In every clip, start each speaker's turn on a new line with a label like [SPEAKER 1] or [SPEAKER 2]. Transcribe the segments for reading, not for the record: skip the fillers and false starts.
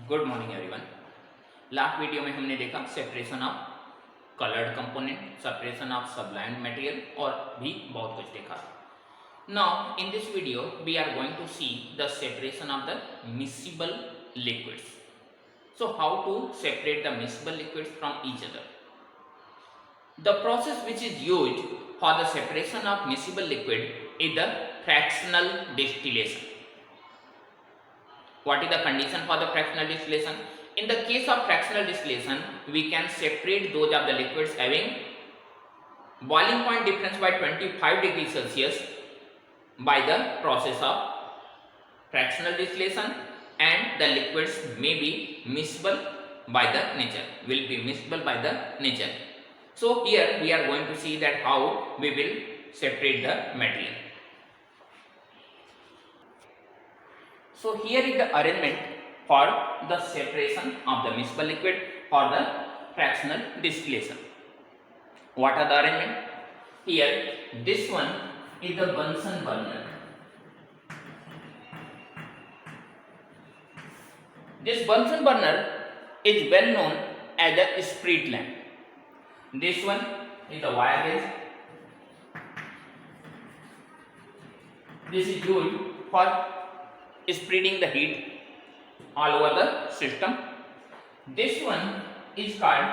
[SPEAKER 1] Good morning everyone. Last video में हमने देखा separation of coloured component, separation of sublimed material और भी बहुत कुछ देखा। Now in this video we are going to see the separation of the miscible liquids. So how to separate the miscible liquids from each other. The process which is used for the separation of miscible liquid is the fractional distillation. What is the condition for the fractional distillation? In the case of fractional distillation, we can separate those of the liquids having boiling point difference by 25 degrees Celsius by the process of fractional distillation, and the liquids may be miscible by the nature, will be miscible by the nature. So here we are going to see that how we will separate the material. So here is the arrangement for the separation of the miscible liquid for the fractional distillation. What are the arrangement? Here this one is the Bunsen burner. This Bunsen burner is well known as a spirit lamp. This one is the wire gauge. This is used for spreading the heat all over the system. This one is called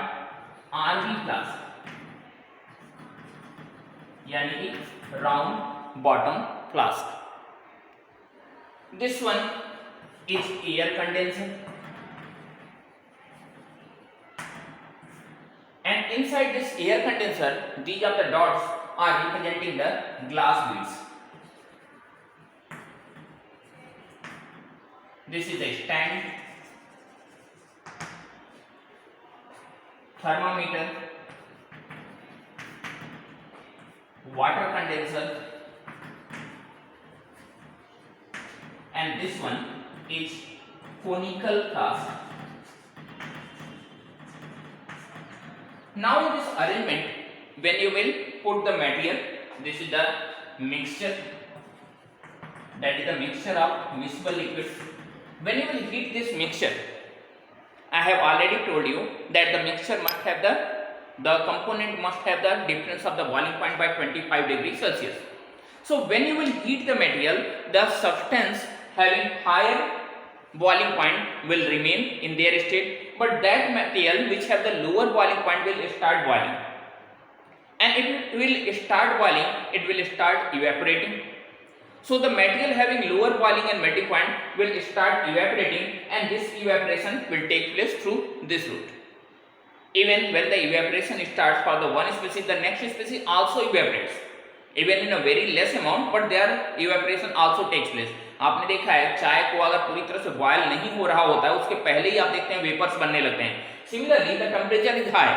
[SPEAKER 1] RB flask, यानी कि round bottom flask. This one is air condenser, and inside this air condenser, these are the dots are representing the glass beads. This is a stand, thermometer, water condenser, and this one is conical flask. Now in this arrangement, when you will put the material, this is the mixture, that is the mixture of miscible liquids. When you will heat this mixture, I have already told you that the mixture must have the component must have the difference of the boiling point by 25 degrees Celsius. So when you will heat the material, the substance having higher boiling point will remain in their state, but that material which have the lower boiling point will start boiling, and if it will start boiling, it will start evaporating. So the material having lower boiling and melting point will start evaporating, and this evaporation will take place through this route. Even when the evaporation starts for the one species, the next species also evaporates, even in a very less amount, but their evaporation also takes place. आपने देखा है चाय को अगर पूरी तरह से boil नहीं हो रहा होता है, उसके पहले ही आप देखते हैं वेपर्स बनने लगते हैं. Similarly, the temperature is high,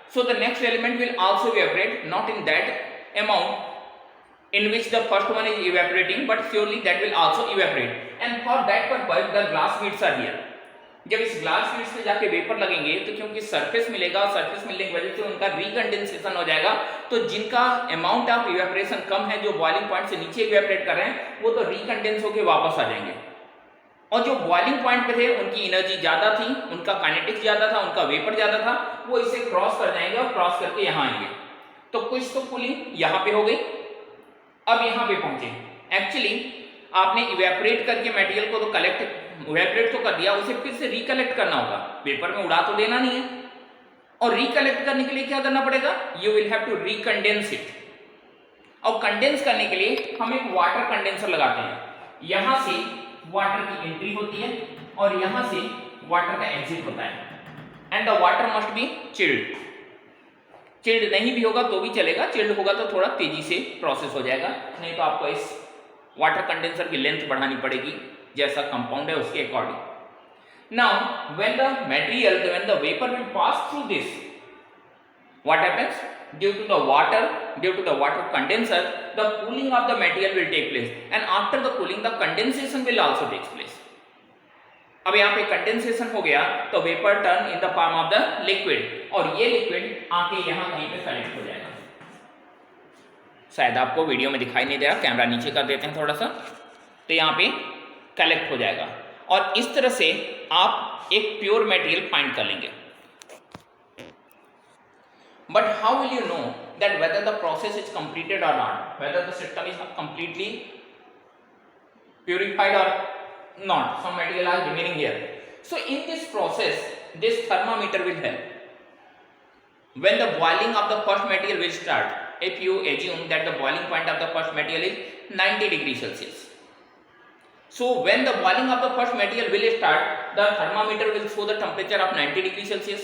[SPEAKER 1] so the next element will also evaporate, not in that amount in which the first one is evaporating, but surely that will also evaporate, and for that purpose the glass beads are here. जब इस glass sheets पे जाके vapour लगेंगे तो क्योंकि surface मिलेगा और surface मिलने की वजह से उनका रिकंडेंसेशन हो जाएगा, तो जिनका अमाउंट ऑफ इवेपोरेशन कम है, जो बॉइलिंग पॉइंट से नीचे इवेपोरेट कर रहे हैं, वो तो रिकंडेंस होके वापस आ जाएंगे, और जो बॉइलिंग पॉइंट पे थे उनकी एनर्जी ज्यादा थी, उनका काइनेटिक्स ज्यादा था, उनका वेपर ज्यादा था, वो इसे क्रॉस कर जाएंगे और क्रॉस करके यहाँ आएंगे. तो कुछ तो कूलिंग यहाँ पे हो गई. अब यहाँ पे पहुंचे, एक्चुअली आपने इवेपोरेट करके मटेरियल को तो इवेपोरेट तो कर दिया, उसे फिर से रिकलेक्ट करना होगा, पेपर में उड़ा तो देना नहीं है, और रिकलेक्ट करने के लिए क्या करना पड़ेगा, you will have to recondense it. और कंडेंस करने के लिए हम एक वाटर कंडेंसर लगाते हैं. यहां से वाटर की एंट्री होती है और यहां से वाटर का एग्जिट होता है, and the water must be chilled. Chilled नहीं भी होगा तो भी चलेगा, चिल्ड होगा तो थोड़ा तेजी से प्रोसेस हो जाएगा, नहीं तो आपको इस वाटर कंडेंसर की लेंथ बढ़ानी पड़ेगी जैसा कंपाउंड है उसके according. Now when the vapour will pass through this, what happens, due to the water condenser, the cooling of the material will take place, and after the cooling the condensation will also take place. अब यहाँ पे condensation हो गया तो vapour turn in the form of the liquid, और ये liquid आके यहाँ कहीं पे कलेक्ट हो जाएगा. शायद आपको वीडियो में दिखाई नहीं दे रहा, कैमरा नीचे कर देते हैं थोड़ा सा, तो यहाँ पे कलेक्ट हो जाएगा और इस तरह से आप एक प्योर मटेरियल फाइंड कर लेंगे। But how will you know that whether the process is completed or not, whether the system is completely purified or not? Some material are remaining here. So in this process, this thermometer will help. When the boiling of the first material will start, if you assume that the boiling point of the first material is 90 degrees Celsius. So when the boiling of the first material will start, the thermometer will show the temperature of 90 degrees Celsius.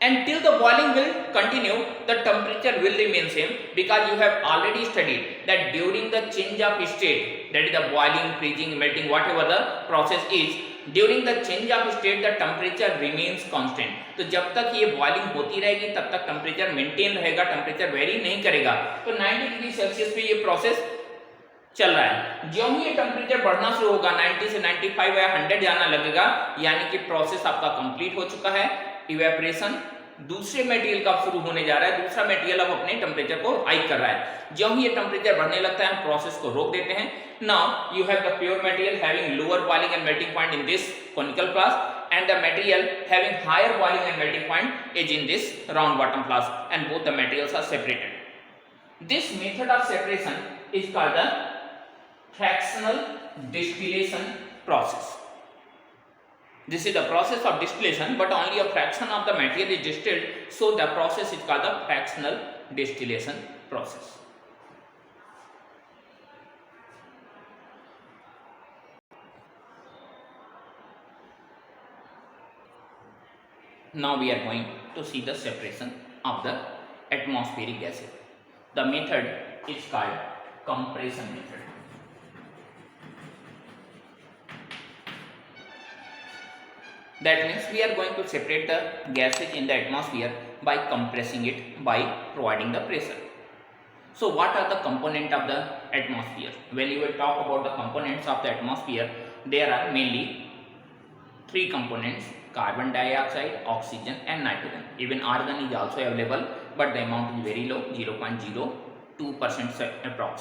[SPEAKER 1] And till the boiling will continue, the temperature will remain same, because you have already studied that during the change of state, that is the boiling, freezing, melting, whatever the process is, during the change of state the temperature remains constant. तो जब तक ये boiling होती रहेगी तब तक temperature maintain रहेगा, temperature vary नहीं करेगा। तो 90 डिग्री सेल्सियस पे ये प्रोसेस चल रहा है। जो ही ये टेम्परेचर बढ़ना शुरू होगा, 90 से 95 या 100 जाना लगेगा, यानी कि प्रोसेस आपका कंप्लीट हो चुका है। इवेपोरेशन दूसरे मटेरियल का शुरू होने जा रहा है, दूसरा मटेरियल अब अपने टेम्परेचर को हाई कर रहा है। जब ही ये टेम्परेचर बढ़ने लगता है हम प्रोसेस को रोक देते हैं। Now you have the pure material having lower boiling and melting point in this conical flask, and the material having higher boiling and melting point is in this round bottom flask, and both the materials are separated. This method of separation is called the fractional distillation process. This is the process of distillation, but only a fraction of the material is distilled, so the process is called the fractional distillation process. Now we are going to see the separation of the atmospheric gases. The method is called compression method. That means we are going to separate the gases in the atmosphere by compressing it, by providing the pressure. So what are the components of the atmosphere? When you will talk about the components of the atmosphere, there are mainly three components: carbon dioxide, oxygen and nitrogen. Even argon is also available, but the amount is very low, 0.02% approx.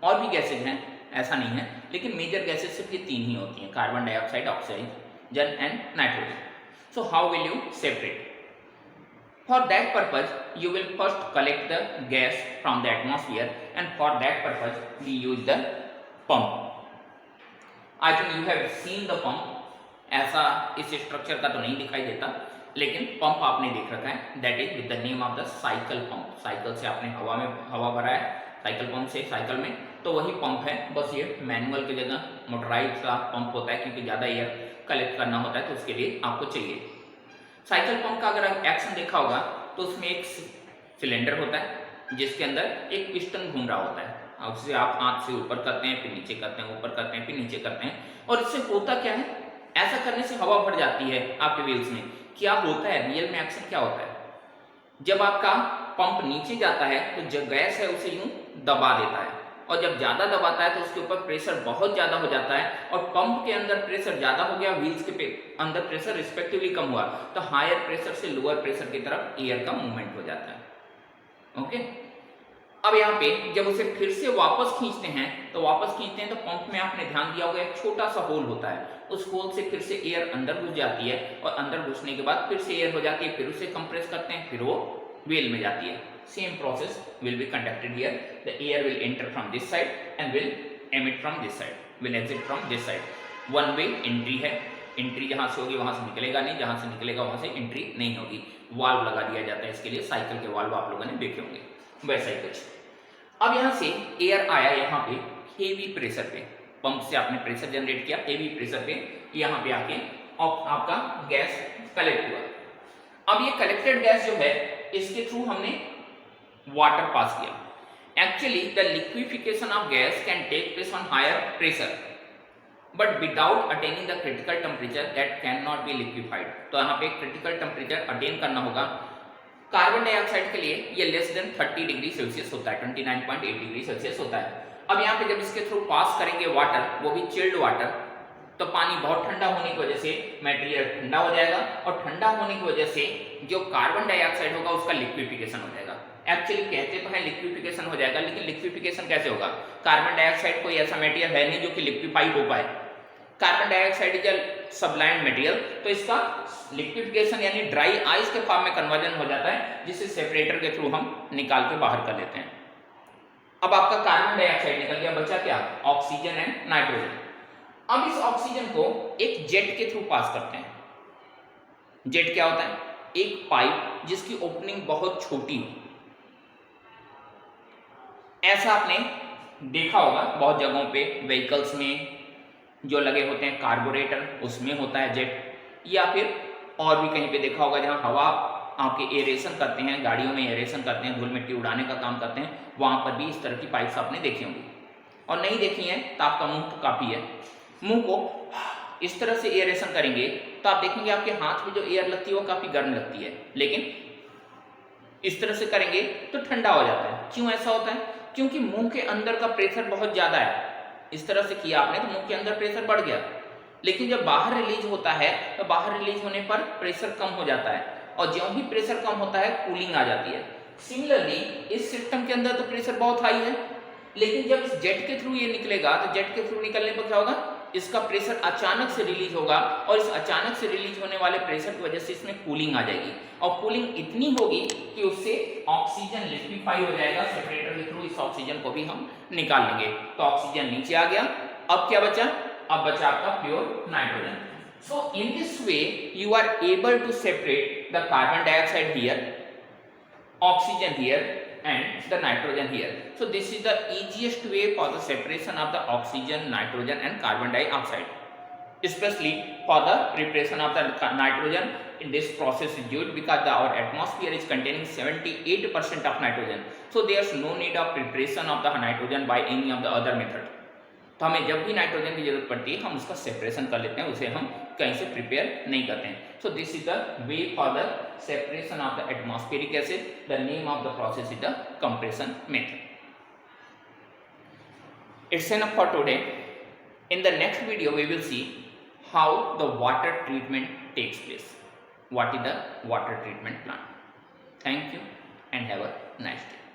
[SPEAKER 1] और भी gases हैं, ऐसा नहीं है, लेकिन major gases सिर्फ ये तीन ही होती हैं: carbon dioxide, oxygen and nitrogen. So how will you separate? For that purpose you will first collect the gas from the atmosphere, and for that purpose we use the pump. I think you have seen the pump. ऐसा इस structure का तो नहीं दिखाई देता, लेकिन pump आपने देख रखा है। That is with the name of the cycle pump. Cycle से आपने हवा भरा है, साइकिल पंप से साइकिल में, तो वही पंप है, बस ये मैनुअल की जगह मोटराइज का पंप होता है, क्योंकि ज़्यादा एयर कलेक्ट करना होता है, तो उसके लिए आपको चाहिए। साइकिल पंप का अगर आप एक्शन देखा होगा तो उसमें एक सिलेंडर होता है जिसके अंदर एक पिस्टन घूम रहा होता है, और उससे आप हाथ से ऊपर करते हैं, फिर नीचे करते हैं, ऊपर करते हैं, फिर नीचे करते हैं, और इससे होता क्या है, ऐसा करने से हवा भर जाती है आपके व्हील्स में। क्या होता है रियल में, एक्शन क्या होता है? जब आपका पंप नीचे जाता है तो जो गैस है उसे यूं दबा देता है, और जब ज़्यादा दबाता है तो उसके ऊपर प्रेशर बहुत ज़्यादा हो जाता है, और पंप के अंदर प्रेशर ज़्यादा हो गया, व्हील्स के अंदर प्रेशर रिस्पेक्टिवली कम हुआ, तो हायर प्रेशर से लोअर प्रेशर की तरफ एयर का मूवमेंट हो जाता है। ओके, अब यहाँ पे जब उसे फिर से वापस खींचते हैं तो पंप में आपने ध्यान दिया होगा एक छोटा सा होल होता है, उस होल से फिर से एयर अंदर घुस जाती है, और अंदर घुसने के बाद फिर से एयर हो जाती है, फिर उसे कंप्रेस करते हैं, फिर वो व्हील में जाती है। Same process will be conducted here. The air will enter from this side and will emit from this side, will exit from this side. One way entry है, एंट्री जहाँ से होगी वहाँ से निकलेगा नहीं, जहाँ से निकलेगा वहाँ से एंट्री नहीं होगी। वाल्व लगा दिया जाता है इसके लिए, साइकिल के वाल्व आप लोगों ने देखे होंगे, वैसा ही कुछ। अब यहाँ से एयर आया यहाँ पे हेवी प्रेशर पे, पंप से आपने प्रेशर जनरेट किया, हेवी प्रेशर पे यहाँ पे आके आपका गैस कलेक्ट हुआ। अब ये कलेक्टेड गैस जो है इसके थ्रू हमने वाटर पास किया। Actually the liquefaction of gas can take place on higher pressure, but without attaining the critical temperature that can not be liquefied. तो यहाँ पे क्रिटिकल टेम्परेचर अटेन करना होगा। कार्बन डाइऑक्साइड के लिए ये लेस देन 30 डिग्री सेल्सियस होता है, 29.8 डिग्री सेल्सियस होता है। अब यहाँ पे जब इसके थ्रू पास करेंगे वाटर, वो भी चिल्ड वाटर, तो पानी बहुत ठंडा होने की वजह से मटेरियल ठंडा हो जाएगा, और ठंडा होने की वजह से जो कार्बन डाइऑक्साइड होगा उसका लिक्विफिकेशन हो जाएगा। एक्चुअली कहते तो है लिक्विफिकेशन हो जाएगा, लेकिन लिक्विफिकेशन कैसे होगा? कार्बन डाइऑक्साइड कोई ऐसा मटेरियल है नहीं जो कि लिक्विफाई हो पाए, carbon dioxide is a Sublime material, तो इसका लिक्विफिकेशन यानी ड्राई आइस के फॉर्म में कन्वर्जन हो जाता है, जिसे सेपरेटर के थ्रू हम निकाल के बाहर कर लेते हैं। अब आपका कार्बन डाइऑक्साइड निकल गया, बचा क्या? Oxygen and nitrogen. अब इस ऑक्सीजन को एक जेट के थ्रू पास करते हैं। जेट क्या होता है? एक पाइप जिसकी ओपनिंग बहुत छोटी हो। ऐसा आपने देखा होगा बहुत जगहों पे, व्हीकल्स में जो लगे होते हैं कार्बोरेटर, उसमें होता है जेट, या फिर और भी कहीं पे देखा होगा जहां हवा आपके एरेशन करते हैं, गाड़ियों में एरेशन करते हैं, धूल मिट्टी उड़ाने का काम करते हैं, वहां पर भी इस तरह की पाइप्स आपने देखी होंगी। और नहीं देखी है तो आपका मुंह तो काफी है, मुंह को इस तरह से एरेशन करेंगे तो आप देखेंगे आपके हाथ में जो एयर लगती है वो काफी गर्म लगती है, लेकिन इस तरह से करेंगे तो ठंडा हो जाता है। क्यों ऐसा होता है? क्योंकि मुंह के अंदर का प्रेशर बहुत ज्यादा है। इस तरह से किया आपने तो मुंह के अंदर प्रेशर बढ़ गया, लेकिन जब बाहर रिलीज होता है तो बाहर रिलीज होने पर प्रेशर कम हो जाता है, और ज्यों ही प्रेशर कम होता है कूलिंग आ जाती है। सिमिलरली इस सिस्टम के अंदर तो प्रेशर बहुत हाई है, लेकिन जब इस जेट के थ्रू ये निकलेगा तो जेट के थ्रू निकलने पर क्या होगा? इसका प्रेशर अचानक से रिलीज होगा, और इस अचानक से रिलीज होने वाले प्रेशर की वजह से इसमें कूलिंग आ जाएगी, और कूलिंग इतनी होगी कि उससे ऑक्सीजन लिक्विफाई हो जाएगा। सेपरेटर के थ्रू इस ऑक्सीजन को भी हम निकाल लेंगे, तो ऑक्सीजन नीचे आ गया। अब क्या बचा? अब बचा आपका pure nitrogen. So in this way you are able to separate the carbon dioxide here, oxygen here and the nitrogen here. So this is the easiest way for the separation of the oxygen, nitrogen and carbon dioxide. Especially for the preparation of the nitrogen, in this process is used because our atmosphere is containing 78% of nitrogen. So there is no need of preparation of the nitrogen by any of the other method. तो हमें जब भी nitrogen की जरूरत पड़ती है हम उसका सेपरेशन कर लेते हैं, उसे हम कहीं से प्रिपेयर नहीं करते हैं। So this is the way for the separation of the atmospheric acid. The name of the process is the compression method. It's enough for today. In the next video we will see how the water treatment takes place. What is the water treatment plant. Thank you and have a nice day.